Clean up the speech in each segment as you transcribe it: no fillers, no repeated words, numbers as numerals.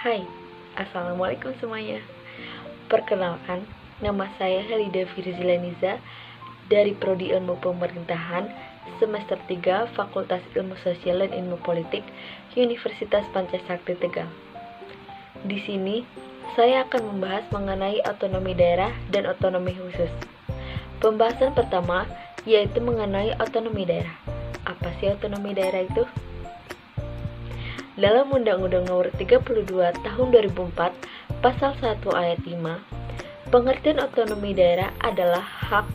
Hai, Assalamualaikum semuanya. Perkenalkan, nama saya Helida Firzilaniza dari Prodi Ilmu Pemerintahan semester 3 Fakultas Ilmu Sosial dan Ilmu Politik Universitas Pancasakti Tegal. Di sini, saya akan membahas mengenai otonomi daerah dan otonomi khusus. Pembahasan pertama yaitu mengenai otonomi daerah. Apa sih otonomi daerah itu? Dalam Undang-Undang Nomor 32 Tahun 2004, Pasal 1 Ayat 5, pengertian otonomi daerah adalah hak,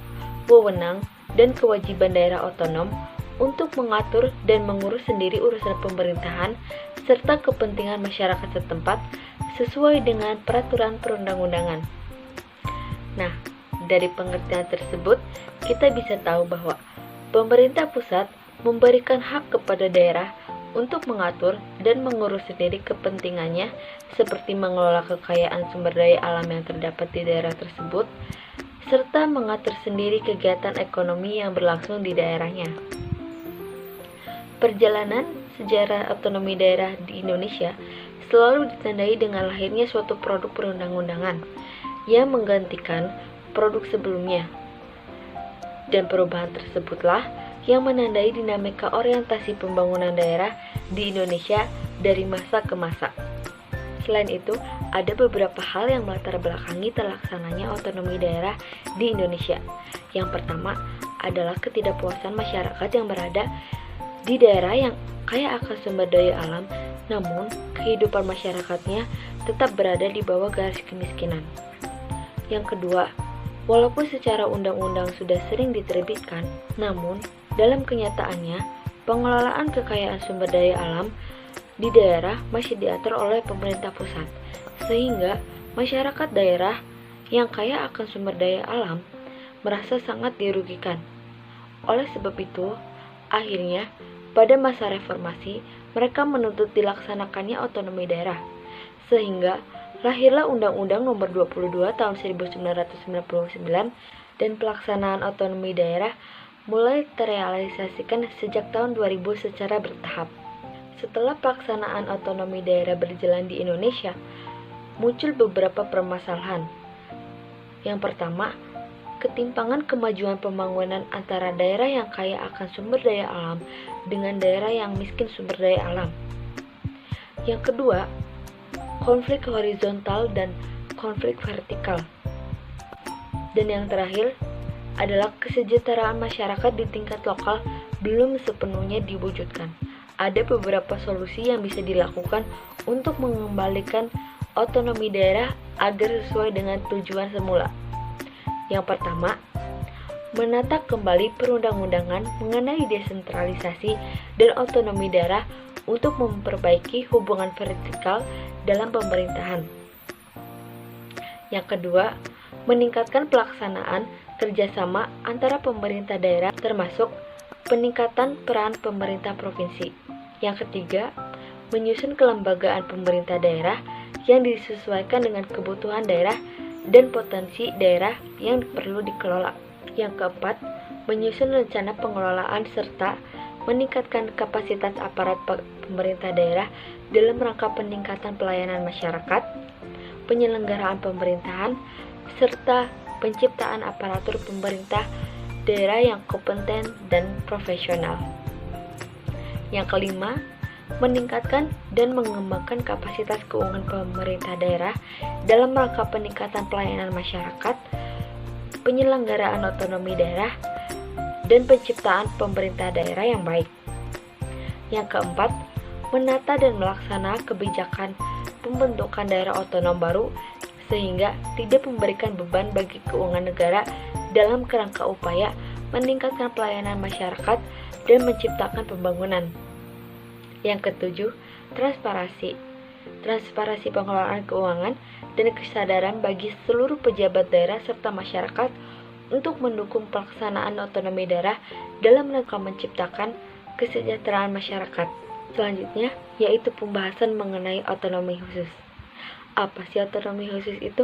wewenang, dan kewajiban daerah otonom untuk mengatur dan mengurus sendiri urusan pemerintahan serta kepentingan masyarakat setempat sesuai dengan peraturan perundang-undangan. Nah, dari pengertian tersebut, kita bisa tahu bahwa pemerintah pusat memberikan hak kepada daerah untuk mengatur dan mengurus sendiri kepentingannya seperti mengelola kekayaan sumber daya alam yang terdapat di daerah tersebut serta mengatur sendiri kegiatan ekonomi yang berlangsung di daerahnya. Perjalanan sejarah otonomi daerah di Indonesia selalu ditandai dengan lahirnya suatu produk perundang-undangan yang menggantikan produk sebelumnya. Dan perubahan tersebutlah yang menandai dinamika orientasi pembangunan daerah di Indonesia dari masa ke masa. Selain itu, ada beberapa hal yang melatar belakangi terlaksananya otonomi daerah di Indonesia. Yang pertama adalah ketidakpuasan masyarakat yang berada di daerah yang kaya akan sumber daya alam, namun kehidupan masyarakatnya tetap berada di bawah garis kemiskinan. Yang kedua, walaupun secara undang-undang sudah sering diterbitkan, namun dalam kenyataannya, pengelolaan kekayaan sumber daya alam di daerah masih diatur oleh pemerintah pusat, sehingga masyarakat daerah yang kaya akan sumber daya alam merasa sangat dirugikan. Oleh sebab itu, akhirnya pada masa reformasi, mereka menuntut dilaksanakannya otonomi daerah, sehingga lahirlah Undang-Undang Nomor 22 Tahun 1999 dan pelaksanaan otonomi daerah mulai terrealisasikan sejak tahun 2000 secara bertahap. Setelah pelaksanaan otonomi daerah berjalan di Indonesia, muncul beberapa permasalahan. Yang pertama, ketimpangan kemajuan pembangunan antara daerah yang kaya akan sumber daya alam dengan daerah yang miskin sumber daya alam. Yang kedua, konflik horizontal dan konflik vertikal. Dan yang terakhir adalah kesejahteraan masyarakat di tingkat lokal belum sepenuhnya diwujudkan. Ada beberapa solusi yang bisa dilakukan untuk mengembalikan otonomi daerah agar sesuai dengan tujuan semula. Yang pertama, menata kembali perundang-undangan mengenai desentralisasi dan otonomi daerah untuk memperbaiki hubungan vertikal dalam pemerintahan. Yang kedua, meningkatkan pelaksanaan kerjasama antara pemerintah daerah termasuk peningkatan peran pemerintah provinsi. Yang ketiga, menyusun kelembagaan pemerintah daerah yang disesuaikan dengan kebutuhan daerah dan potensi daerah yang perlu dikelola. Yang keempat, menyusun rencana pengelolaan serta meningkatkan kapasitas aparat pemerintah daerah dalam rangka peningkatan pelayanan masyarakat, penyelenggaraan pemerintahan, serta penciptaan aparatur pemerintah daerah yang kompeten dan profesional. Yang kelima, meningkatkan dan mengembangkan kapasitas keuangan pemerintah daerah dalam rangka peningkatan pelayanan masyarakat, penyelenggaraan otonomi daerah, dan penciptaan pemerintah daerah yang baik. Yang keempat, menata dan melaksanakan kebijakan pembentukan daerah otonom baru sehingga tidak memberikan beban bagi keuangan negara dalam kerangka upaya meningkatkan pelayanan masyarakat dan menciptakan pembangunan. Yang ketujuh, transparansi. Transparansi pengelolaan keuangan dan kesadaran bagi seluruh pejabat daerah serta masyarakat untuk mendukung pelaksanaan otonomi daerah dalam rangka menciptakan kesejahteraan masyarakat. Selanjutnya, yaitu pembahasan mengenai otonomi khusus. Apa sih otonomi khusus itu?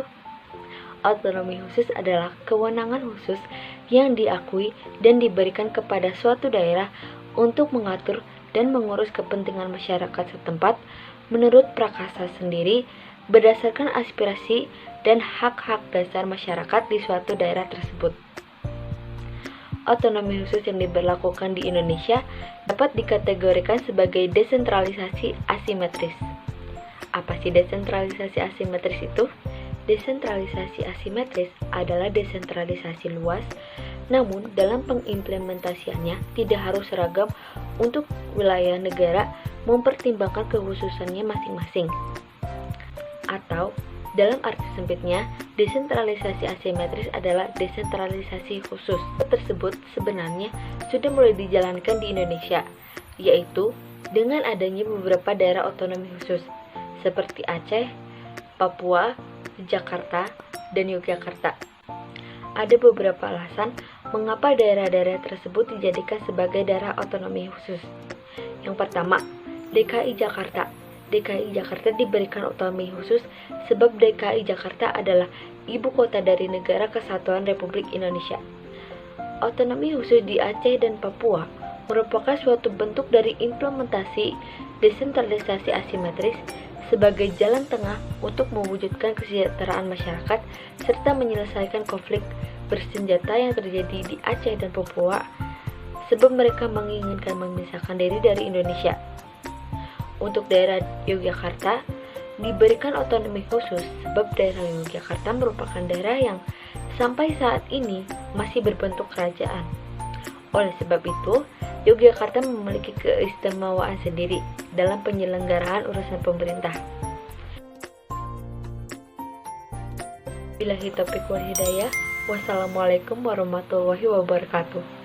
Otonomi khusus adalah kewenangan khusus yang diakui dan diberikan kepada suatu daerah untuk mengatur dan mengurus kepentingan masyarakat setempat Menurut Prakasa sendiri, berdasarkan aspirasi dan hak-hak dasar masyarakat di suatu daerah tersebut. Otonomi khusus yang diberlakukan di Indonesia dapat dikategorikan sebagai desentralisasi asimetris. Apa sih desentralisasi asimetris itu? Desentralisasi asimetris adalah desentralisasi luas, namun dalam pengimplementasiannya tidak harus seragam untuk wilayah negara mempertimbangkan kekhususannya masing-masing. Atau dalam arti sempitnya, desentralisasi asimetris adalah desentralisasi khusus. Tersebut sebenarnya sudah mulai dijalankan di Indonesia, yaitu dengan adanya beberapa daerah otonomi khusus seperti Aceh, Papua, Jakarta, dan Yogyakarta. Ada beberapa alasan mengapa daerah-daerah tersebut dijadikan sebagai daerah otonomi khusus. Yang pertama, DKI Jakarta. DKI Jakarta diberikan otonomi khusus sebab DKI Jakarta adalah ibu kota dari Negara Kesatuan Republik Indonesia. Otonomi khusus di Aceh dan Papua merupakan suatu bentuk dari implementasi desentralisasi asimetris sebagai jalan tengah untuk mewujudkan kesejahteraan masyarakat serta menyelesaikan konflik bersenjata yang terjadi di Aceh dan Papua sebab mereka menginginkan memisahkan diri dari Indonesia. Untuk daerah Yogyakarta diberikan otonomi khusus sebab daerah Yogyakarta merupakan daerah yang sampai saat ini masih berbentuk kerajaan. Oleh sebab itu, Yogyakarta memiliki keistimewaan sendiri dalam penyelenggaraan urusan pemerintah. Billahi taufiq wal hidayah. Wassalamualaikum warahmatullahi wabarakatuh.